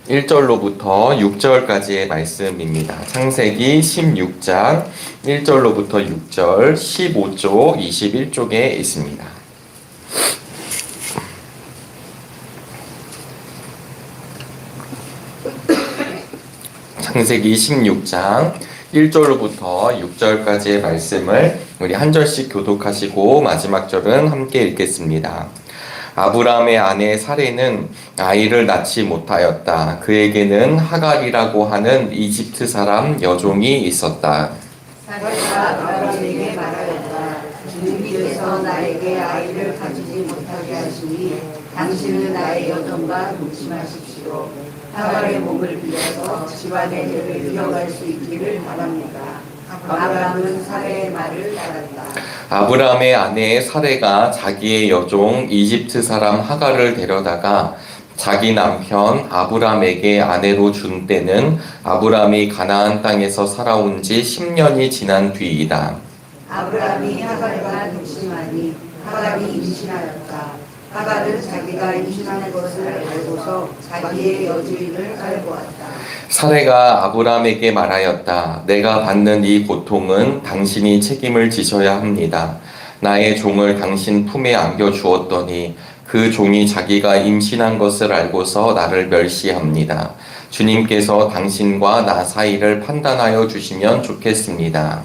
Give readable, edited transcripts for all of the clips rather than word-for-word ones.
1절로부터 6절까지의 말씀입니다. 창세기 16장 1절로부터 6절, 15쪽, 21쪽에 있습니다. 창세기 16장 1절로부터 6절까지의 말씀을 우리 한 절씩 교독하시고 마지막 절은 함께 읽겠습니다. 아브라함의 아내 사레는 아이를 낳지 못하였다. 그에게는 하갈이라고 하는 이집트 사람 여종이 있었다. 사라가 아브라함에게 말하였다. 주님께서 나에게 아이를 가지지 못하게 하시니 당신은 나의 여종과 동침하십시오. 하갈의 몸을 빌려서 집안의 일을 이어갈 수 있기를 바랍니다. 아브라함은 사레의 말을 따랐다. 아브라함의 아내 사레가 자기의 여종 이집트 사람 하갈을 데려다가 자기 남편 아브람에게 아내로 준 때는 아브람이 가나안 땅에서 살아온 지 10년이 지난 뒤이다. 아브라함이 하갈과 동침하니 하갈이 임신하였다. 하갈은 자기가 임신하는 것을 알고서 자기의 여주인을 알보았다. 사레가 아브람에게 말하였다. 내가 받는 이 고통은 당신이 책임을 지셔야 합니다. 나의 종을 당신 품에 안겨 주었더니 그 종이 자기가 임신한 것을 알고서 나를 멸시합니다. 주님께서 당신과 나 사이를 판단하여 주시면 좋겠습니다.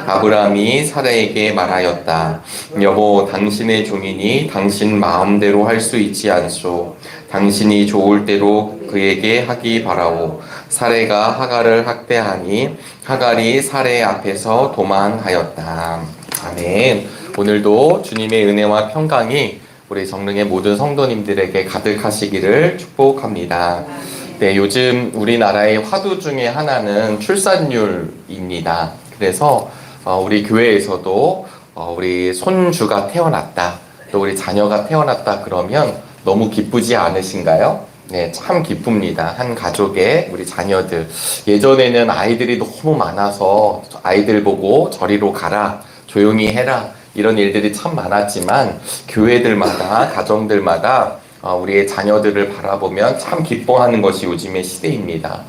아브람이 사레에게 말하였다. 여보, 당신의 종이니 당신 마음대로 할 수 있지 않소. 당신이 좋을 대로 그에게 하기 바라오. 사레가 하갈을 학대하니 하갈이 사레 앞에서 도망하였다. 아멘. 오늘도 주님의 은혜와 평강이 우리 정릉의 모든 성도님들에게 가득하시기를 축복합니다. 네, 요즘 우리나라의 화두 중에 하나는 출산율입니다. 그래서 우리 교회에서도 우리 손주가 태어났다, 또 우리 자녀가 태어났다 그러면 너무 기쁘지 않으신가요? 네, 참 기쁩니다. 한 가족의 우리 자녀들. 예전에는 아이들이 너무 많아서 아이들 보고 저리로 가라, 조용히 해라, 이런 일들이 참 많았지만 교회들마다, 가정들마다 우리의 자녀들을 바라보면 참 기뻐하는 것이 요즘의 시대입니다.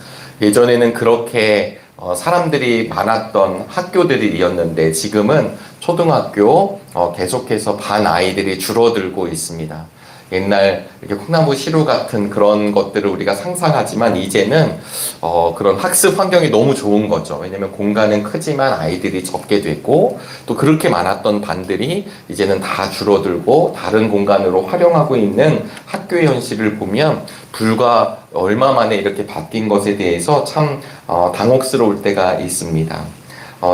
예전에는 그렇게 사람들이 많았던 학교들이었는데 지금은 초등학교 계속해서 반 아이들이 줄어들고 있습니다. 옛날 이렇게 콩나무 시루 같은 그런 것들을 우리가 상상하지만 이제는 그런 학습 환경이 너무 좋은 거죠. 왜냐면 공간은 크지만 아이들이 적게 됐고, 또 그렇게 많았던 반들이 이제는 다 줄어들고 다른 공간으로 활용하고 있는 학교의 현실을 보면 불과 얼마 만에 이렇게 바뀐 것에 대해서 참 당혹스러울 때가 있습니다.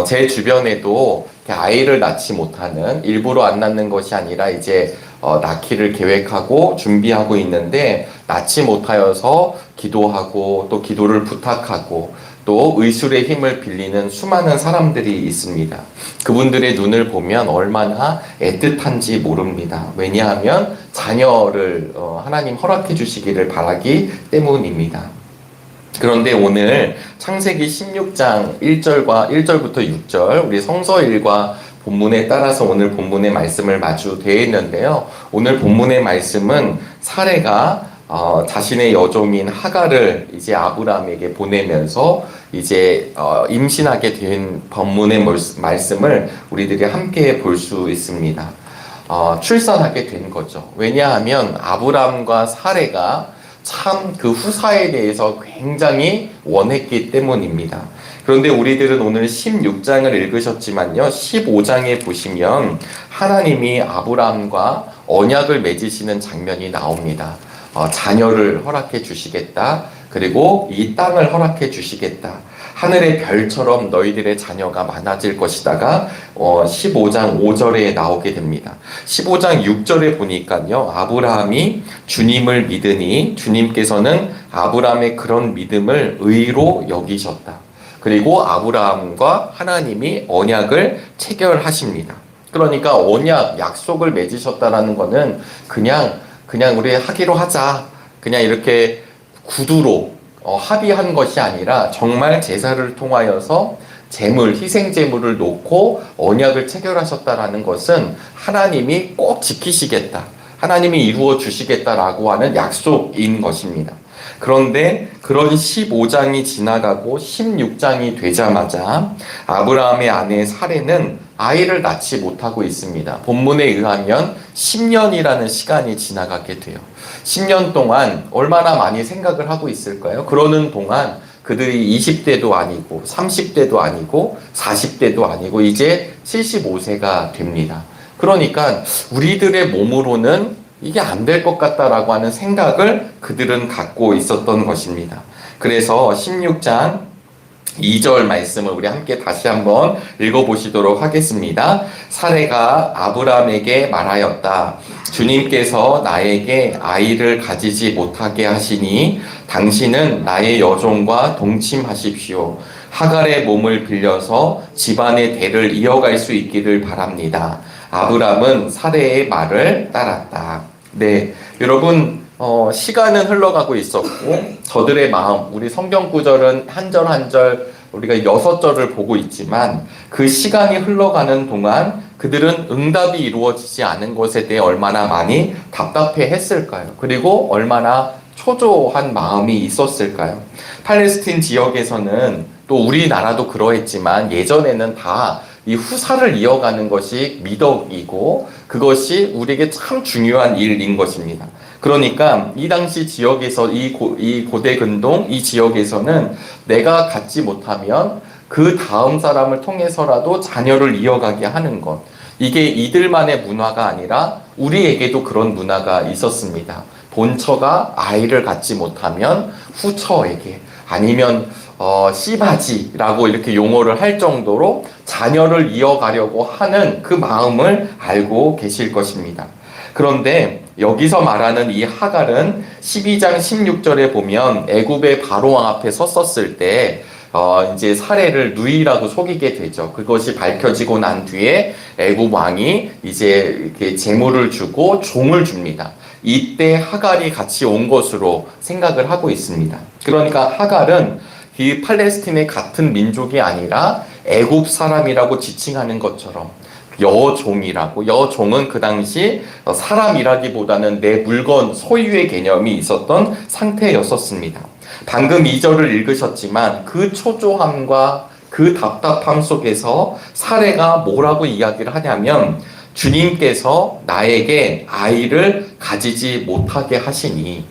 제 주변에도 아이를 낳지 못하는, 일부러 안 낳는 것이 아니라 이제 낳기를 계획하고 준비하고 있는데 낳지 못하여서 기도하고 또 기도를 부탁하고 또 의술의 힘을 빌리는 수많은 사람들이 있습니다. 그분들의 눈을 보면 얼마나 애틋한지 모릅니다. 왜냐하면 자녀를 하나님 허락해 주시기를 바라기 때문입니다. 그런데 오늘 창세기 16장 1절부터 6절 우리 성서일과 본문에 따라서 오늘 본문의 말씀을 마주되어 있는데요. 오늘 본문의 말씀은 사레가 자신의 여종인 하갈을 이제 아브람에게 보내면서 이제 임신하게 된 본문의 말씀을 우리들이 함께 볼 수 있습니다. 출산하게 된 거죠. 왜냐하면 아브람과 사레가 참 그 후사에 대해서 굉장히 원했기 때문입니다. 그런데 우리들은 오늘 16장을 읽으셨지만요, 15장에 보시면 하나님이 아브람과 언약을 맺으시는 장면이 나옵니다. 자녀를 허락해 주시겠다. 그리고 이 땅을 허락해 주시겠다. 하늘의 별처럼 너희들의 자녀가 많아질 것이다가 15장 5절에 나오게 됩니다. 15장 6절에 보니까요, 아브라함이 주님을 믿으니 주님께서는 아브라함의 그런 믿음을 의로 여기셨다. 그리고 아브라함과 하나님이 언약을 체결하십니다. 그러니까 언약, 약속을 맺으셨다라는 것은 그냥 우리 하기로 하자, 그냥 이렇게 구두로 합의한 것이 아니라 정말 제사를 통하여서 희생 제물을 놓고 언약을 체결하셨다라는 것은 하나님이 꼭 지키시겠다, 하나님이 이루어 주시겠다라고 하는 약속인 것입니다. 그런데 그런 15장이 지나가고 16장이 되자마자 아브라함의 아내 사레는 아이를 낳지 못하고 있습니다. 본문에 의하면 10년이라는 시간이 지나가게 돼요. 10년 동안 얼마나 많이 생각을 하고 있을까요? 그러는 동안 그들이 20대도 아니고 30대도 아니고 40대도 아니고 이제 75세가 됩니다. 그러니까 우리들의 몸으로는 이게 안 될 것 같다라고 하는 생각을 그들은 갖고 있었던 것입니다. 그래서 16장 2절 말씀을 우리 함께 다시 한번 읽어보시도록 하겠습니다. 사레가 아브라함에게 말하였다. 주님께서 나에게 아이를 가지지 못하게 하시니 당신은 나의 여종과 동침하십시오. 하갈의 몸을 빌려서 집안의 대를 이어갈 수 있기를 바랍니다. 아브람은 사레의 말을 따랐다. 네, 여러분 시간은 흘러가고 있었고 저들의 마음, 우리 성경 구절은 한 절 한 절 우리가 6절을 보고 있지만 그 시간이 흘러가는 동안 그들은 응답이 이루어지지 않은 것에 대해 얼마나 많이 답답해 했을까요? 그리고 얼마나 초조한 마음이 있었을까요? 팔레스틴 지역에서는 또 우리나라도 그러했지만 예전에는 다 이 후사를 이어가는 것이 미덕이고 그것이 우리에게 참 중요한 일인 것입니다. 그러니까 이 당시 지역에서 이 고대 근동 이 지역에서는 내가 갖지 못하면 그 다음 사람을 통해서라도 자녀를 이어가게 하는 것, 이게 이들만의 문화가 아니라 우리에게도 그런 문화가 있었습니다. 본처가 아이를 갖지 못하면 후처에게 아니면 씨바지라고 이렇게 용어를 할 정도로 자녀를 이어가려고 하는 그 마음을 알고 계실 것입니다. 그런데 여기서 말하는 이 하갈은 12장 16절에 보면 애굽의 바로왕 앞에 섰었을 때 이제 사례를 누이라고 속이게 되죠. 그것이 밝혀지고 난 뒤에 애굽 왕이 이제 이렇게 재물을 주고 종을 줍니다. 이때 하갈이 같이 온 것으로 생각을 하고 있습니다. 그러니까 하갈은 이 팔레스틴의 같은 민족이 아니라 애굽 사람이라고 지칭하는 것처럼 여종이라고, 여종은 그 당시 사람이라기보다는 내 물건 소유의 개념이 있었던 상태였었습니다. 방금 2절을 읽으셨지만 그 초조함과 그 답답함 속에서 사례가 뭐라고 이야기를 하냐면 주님께서 나에게 아이를 가지지 못하게 하시니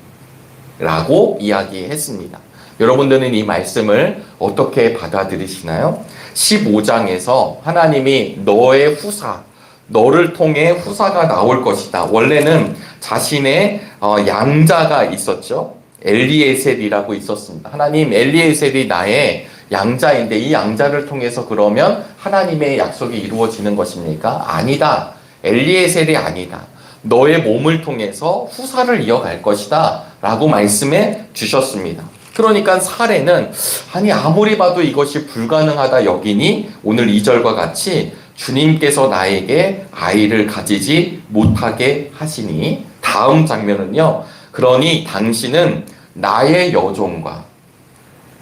라고 이야기했습니다. 여러분들은 이 말씀을 어떻게 받아들이시나요? 15장에서 하나님이 너의 후사, 너를 통해 후사가 나올 것이다. 원래는 자신의 양자가 있었죠. 엘리에셀이라고 있었습니다. 하나님, 엘리에셀이 나의 양자인데 이 양자를 통해서 그러면 하나님의 약속이 이루어지는 것입니까? 아니다. 엘리에셀이 아니다. 너의 몸을 통해서 후사를 이어갈 것이다 라고 말씀해 주셨습니다. 그러니까 사례는 아니 아무리 봐도 이것이 불가능하다 여기니 오늘 2절과 같이 주님께서 나에게 아이를 가지지 못하게 하시니, 다음 장면은요, 그러니 당신은 나의 여종과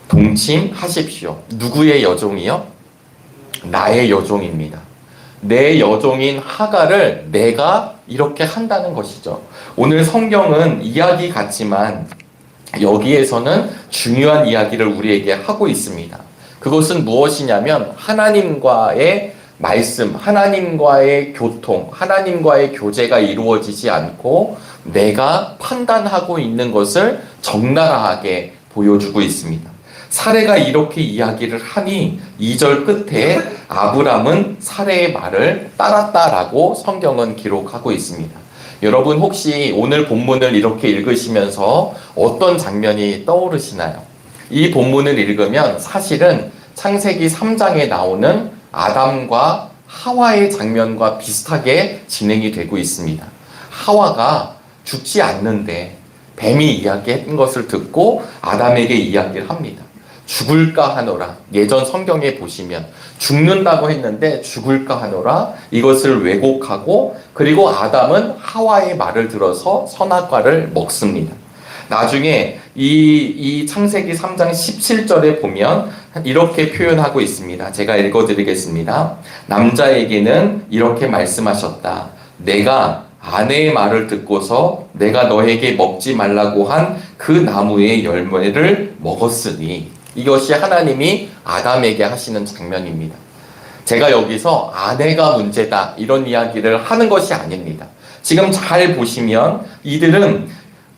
동침하십시오. 누구의 여종이요? 나의 여종입니다. 내 여종인 하갈을 내가 이렇게 한다는 것이죠. 오늘 성경은 이야기 같지만 여기에서는 중요한 이야기를 우리에게 하고 있습니다. 그것은 무엇이냐면 하나님과의 말씀, 하나님과의 교통, 하나님과의 교제가 이루어지지 않고 내가 판단하고 있는 것을 적나라하게 보여주고 있습니다. 사례가 이렇게 이야기를 하니 2절 끝에 아브람은 사례의 말을 따랐다라고 성경은 기록하고 있습니다. 여러분 혹시 오늘 본문을 이렇게 읽으시면서 어떤 장면이 떠오르시나요? 이 본문을 읽으면 사실은 창세기 3장에 나오는 아담과 하와의 장면과 비슷하게 진행이 되고 있습니다. 하와가 죽지 않는데 뱀이 이야기한 것을 듣고 아담에게 이야기를 합니다. 죽을까 하노라. 예전 성경에 보시면 죽는다고 했는데 죽을까 하노라. 이것을 왜곡하고 그리고 아담은 하와의 말을 들어서 선악과를 먹습니다. 나중에 이 창세기 3장 17절에 보면 이렇게 표현하고 있습니다. 제가 읽어드리겠습니다. 남자에게는 이렇게 말씀하셨다. 내가 아내의 말을 듣고서 내가 너에게 먹지 말라고 한 그 나무의 열매를 먹었으니, 이것이 하나님이 아담에게 하시는 장면입니다. 제가 여기서 아내가 문제다 이런 이야기를 하는 것이 아닙니다. 지금 잘 보시면 이들은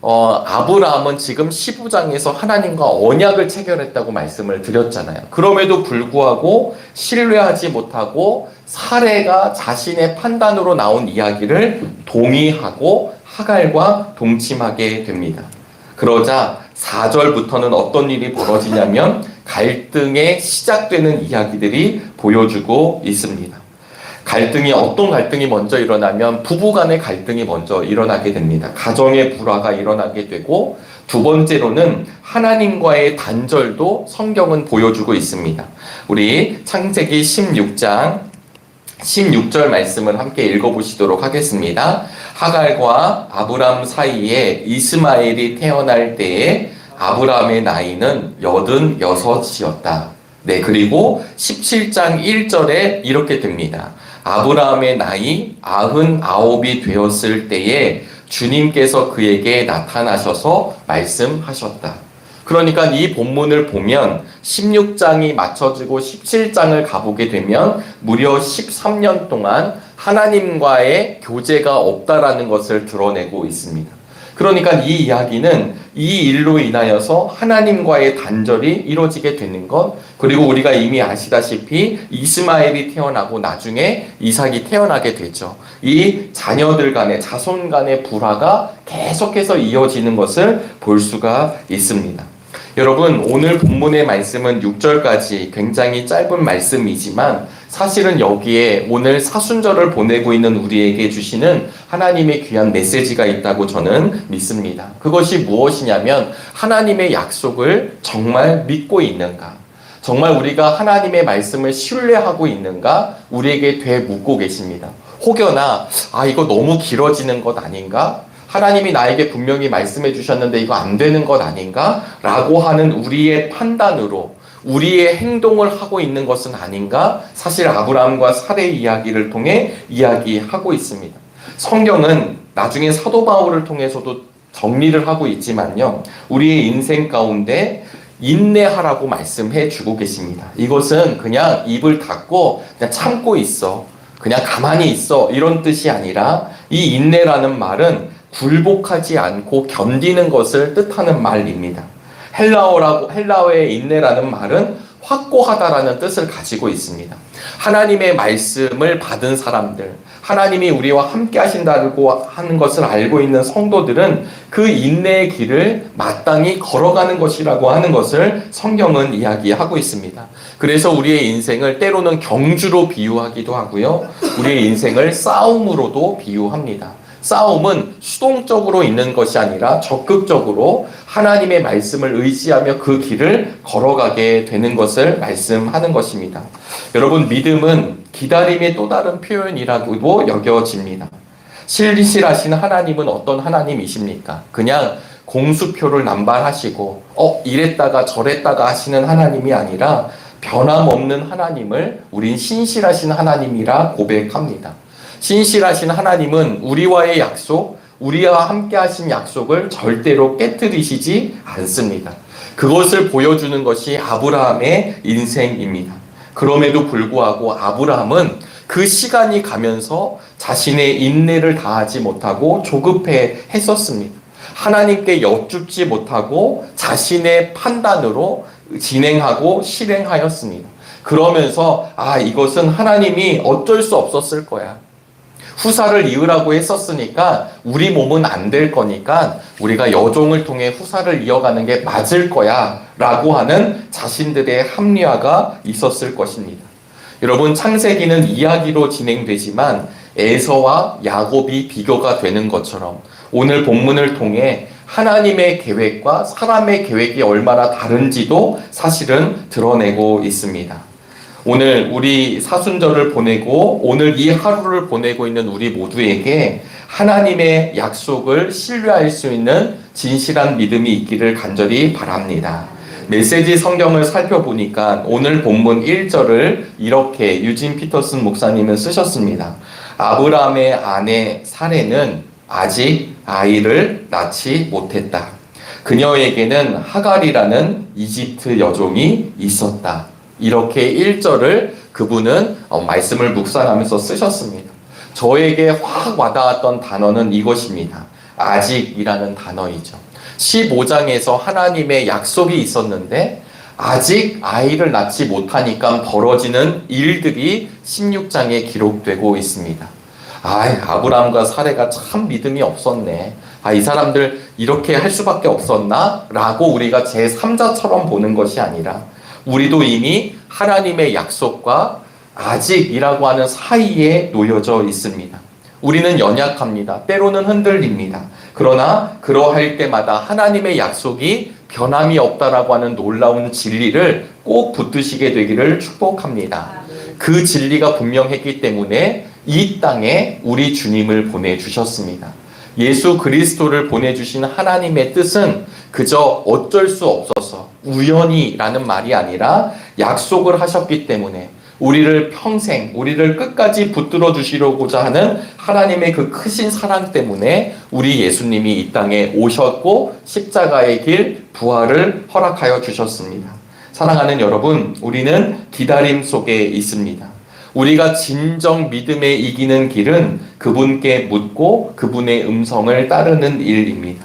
아브라함은 지금 15장에서 하나님과 언약을 체결했다고 말씀을 드렸잖아요. 그럼에도 불구하고 신뢰하지 못하고 사레가 자신의 판단으로 나온 이야기를 동의하고 하갈과 동침하게 됩니다. 그러자 4절부터는 어떤 일이 벌어지냐면 갈등의 시작되는 이야기들이 보여주고 있습니다. 어떤 갈등이 먼저 일어나면 부부간의 갈등이 먼저 일어나게 됩니다. 가정의 불화가 일어나게 되고, 두 번째로는 하나님과의 단절도 성경은 보여주고 있습니다. 우리 창세기 16장 16절 말씀을 함께 읽어보시도록 하겠습니다. 하갈과 아브람 사이에 이스마엘이 태어날 때에 아브람의 나이는 86이었다. 네, 그리고 17장 1절에 이렇게 됩니다. 아브라함의 나이 99이 되었을 때에 주님께서 그에게 나타나셔서 말씀하셨다. 그러니까 이 본문을 보면 16장이 맞춰지고 17장을 가보게 되면 무려 13년 동안 하나님과의 교제가 없다라는 것을 드러내고 있습니다. 그러니까 이 이야기는 이 일로 인하여서 하나님과의 단절이 이루어지게 되는 것, 그리고 우리가 이미 아시다시피 이스마엘이 태어나고 나중에 이삭이 태어나게 되죠. 이 자녀들 간의, 자손 간의 불화가 계속해서 이어지는 것을 볼 수가 있습니다. 여러분, 오늘 본문의 말씀은 6절까지 굉장히 짧은 말씀이지만 사실은 여기에 오늘 사순절을 보내고 있는 우리에게 주시는 하나님의 귀한 메시지가 있다고 저는 믿습니다. 그것이 무엇이냐면 하나님의 약속을 정말 믿고 있는가? 정말 우리가 하나님의 말씀을 신뢰하고 있는가? 우리에게 되묻고 계십니다. 혹여나 이거 너무 길어지는 것 아닌가? 하나님이 나에게 분명히 말씀해 주셨는데 이거 안 되는 것 아닌가? 라고 하는 우리의 판단으로 우리의 행동을 하고 있는 것은 아닌가? 사실 아브라함과 사레의 이야기를 통해 이야기하고 있습니다. 성경은 나중에 사도 바울을 통해서도 정리를 하고 있지만요, 우리의 인생 가운데 인내하라고 말씀해 주고 계십니다. 이것은 그냥 입을 닫고 그냥 참고 있어, 그냥 가만히 있어, 이런 뜻이 아니라 이 인내라는 말은 굴복하지 않고 견디는 것을 뜻하는 말입니다. 헬라어의 인내라는 말은 확고하다라는 뜻을 가지고 있습니다. 하나님의 말씀을 받은 사람들, 하나님이 우리와 함께 하신다고 하는 것을 알고 있는 성도들은 그 인내의 길을 마땅히 걸어가는 것이라고 하는 것을 성경은 이야기하고 있습니다. 그래서 우리의 인생을 때로는 경주로 비유하기도 하고요, 우리의 인생을 싸움으로도 비유합니다. 싸움은 수동적으로 있는 것이 아니라 적극적으로 하나님의 말씀을 의지하며 그 길을 걸어가게 되는 것을 말씀하는 것입니다. 여러분, 믿음은 기다림의 또 다른 표현이라고도 여겨집니다. 신실하신 하나님은 어떤 하나님이십니까? 그냥 공수표를 남발하시고 이랬다가 저랬다가 하시는 하나님이 아니라 변함없는 하나님을 우린 신실하신 하나님이라 고백합니다. 신실하신 하나님은 우리와의 약속, 우리와 함께 하신 약속을 절대로 깨뜨리시지 않습니다. 그것을 보여주는 것이 아브라함의 인생입니다. 그럼에도 불구하고 아브라함은 그 시간이 가면서 자신의 인내를 다하지 못하고 조급해 했었습니다. 하나님께 여쭙지 못하고 자신의 판단으로 진행하고 실행하였습니다. 그러면서 이것은 하나님이 어쩔 수 없었을 거야. 후사를 이으라고 했었으니까 우리 몸은 안 될 거니까 우리가 여종을 통해 후사를 이어가는 게 맞을 거야 라고 하는 자신들의 합리화가 있었을 것입니다. 여러분, 창세기는 이야기로 진행되지만 에서와 야곱이 비교가 되는 것처럼 오늘 본문을 통해 하나님의 계획과 사람의 계획이 얼마나 다른지도 사실은 드러내고 있습니다. 오늘 우리 사순절을 보내고 오늘 이 하루를 보내고 있는 우리 모두에게 하나님의 약속을 신뢰할 수 있는 진실한 믿음이 있기를 간절히 바랍니다. 메시지 성경을 살펴보니까 오늘 본문 1절을 이렇게 유진 피터슨 목사님은 쓰셨습니다. 아브라함의 아내 사레는 아직 아이를 낳지 못했다. 그녀에게는 하갈이라는 이집트 여종이 있었다. 이렇게 1절을 그분은 말씀을 묵상하면서 쓰셨습니다. 저에게 확 와닿았던 단어는 이것입니다. 아직이라는 단어이죠. 15장에서 하나님의 약속이 있었는데 아직 아이를 낳지 못하니까 벌어지는 일들이 16장에 기록되고 있습니다. 아브라함과 사레가 참 믿음이 없었네. 이 사람들 이렇게 할 수밖에 없었나? 라고 우리가 제3자처럼 보는 것이 아니라 우리도 이미 하나님의 약속과 아직이라고 하는 사이에 놓여져 있습니다. 우리는 연약합니다. 때로는 흔들립니다. 그러나 그러할 때마다 하나님의 약속이 변함이 없다라고 하는 놀라운 진리를 꼭 붙드시게 되기를 축복합니다. 그 진리가 분명했기 때문에 이 땅에 우리 주님을 보내주셨습니다. 예수 그리스도를 보내주신 하나님의 뜻은 그저 어쩔 수 없어서 우연히라는 말이 아니라 약속을 하셨기 때문에 우리를 평생, 우리를 끝까지 붙들어 주시려고자 하는 하나님의 그 크신 사랑 때문에 우리 예수님이 이 땅에 오셨고 십자가의 길, 부활을 허락하여 주셨습니다. 사랑하는 여러분, 우리는 기다림 속에 있습니다. 우리가 진정 믿음에 이기는 길은 그분께 묻고 그분의 음성을 따르는 일입니다.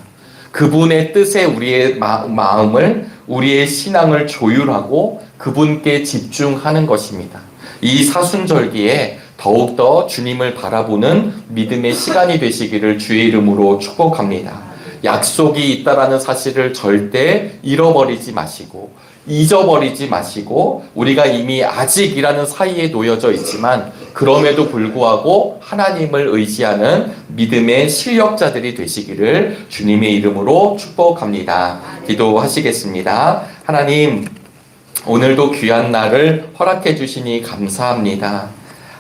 그분의 뜻에 우리의 마음을, 우리의 신앙을 조율하고 그분께 집중하는 것입니다. 이 사순절기에 더욱더 주님을 바라보는 믿음의 시간이 되시기를 주의 이름으로 축복합니다. 약속이 있다라는 사실을 절대 잃어버리지 마시고 잊어버리지 마시고 우리가 이미 아직이라는 사이에 놓여져 있지만 그럼에도 불구하고 하나님을 의지하는 믿음의 실력자들이 되시기를 주님의 이름으로 축복합니다. 기도하시겠습니다. 하나님, 오늘도 귀한 날을 허락해 주시니 감사합니다.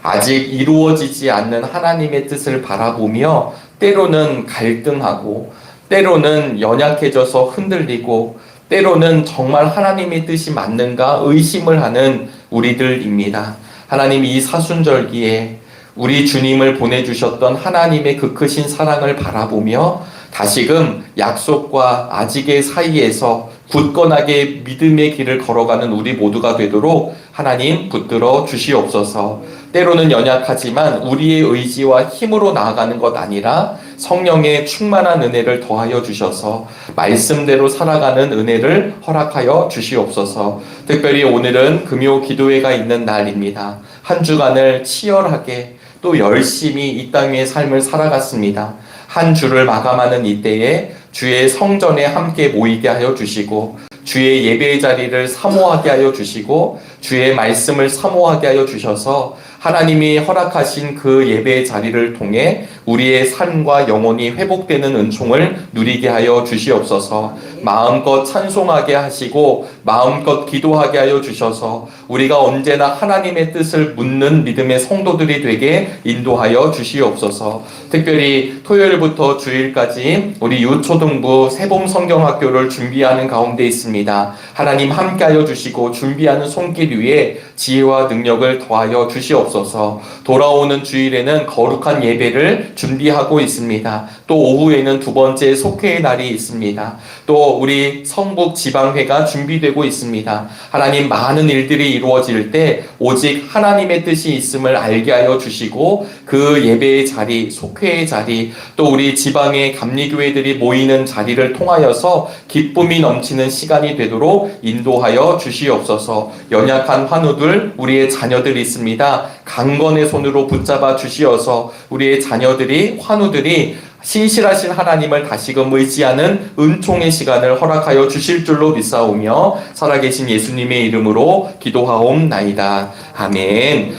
아직 이루어지지 않는 하나님의 뜻을 바라보며 때로는 갈등하고 때로는 연약해져서 흔들리고 때로는 정말 하나님의 뜻이 맞는가 의심을 하는 우리들입니다. 하나님, 이 사순절기에 우리 주님을 보내주셨던 하나님의 그 크신 사랑을 바라보며 다시금 약속과 아직의 사이에서 굳건하게 믿음의 길을 걸어가는 우리 모두가 되도록 하나님 붙들어 주시옵소서. 때로는 연약하지만 우리의 의지와 힘으로 나아가는 것 아니라 성령의 충만한 은혜를 더하여 주셔서 말씀대로 살아가는 은혜를 허락하여 주시옵소서. 특별히 오늘은 금요 기도회가 있는 날입니다. 한 주간을 치열하게 또 열심히 이 땅의 삶을 살아갔습니다. 한 주를 마감하는 이때에 주의 성전에 함께 모이게 하여 주시고 주의 예배의 자리를 사모하게 하여 주시고 주의 말씀을 사모하게 하여 주셔서 하나님이 허락하신 그 예배의 자리를 통해 우리의 삶과 영혼이 회복되는 은총을 누리게 하여 주시옵소서. 마음껏 찬송하게 하시고 마음껏 기도하게 하여 주셔서 우리가 언제나 하나님의 뜻을 묻는 믿음의 성도들이 되게 인도하여 주시옵소서. 특별히 토요일부터 주일까지 우리 유초등부 새봄 성경학교를 준비하는 가운데 있습니다. 하나님 함께하여 주시고 준비하는 손길 위에 지혜와 능력을 더하여 주시옵소서. 돌아오는 주일에는 거룩한 예배를 준비하고 있습니다. 또 오후에는 두 번째 속회의 날이 있습니다. 또 우리 성북 지방회가 준비되고 있습니다. 하나님, 많은 일들이 이루어질 때 오직 하나님의 뜻이 있음을 알게 하여 주시고 그 예배의 자리, 속회의 자리, 또 우리 지방의 감리교회들이 모이는 자리를 통하여서 기쁨이 넘치는 시간이 되도록 인도하여 주시옵소서. 연약한 환우들, 우리의 자녀들이 있습니다. 강건의 손으로 붙잡아 주시어서 우리의 자녀들이, 환우들이 신실하신 하나님을 다시금 의지하는 은총의 시간을 허락하여 주실 줄로 믿사오며 살아계신 예수님의 이름으로 기도하옵나이다. 아멘.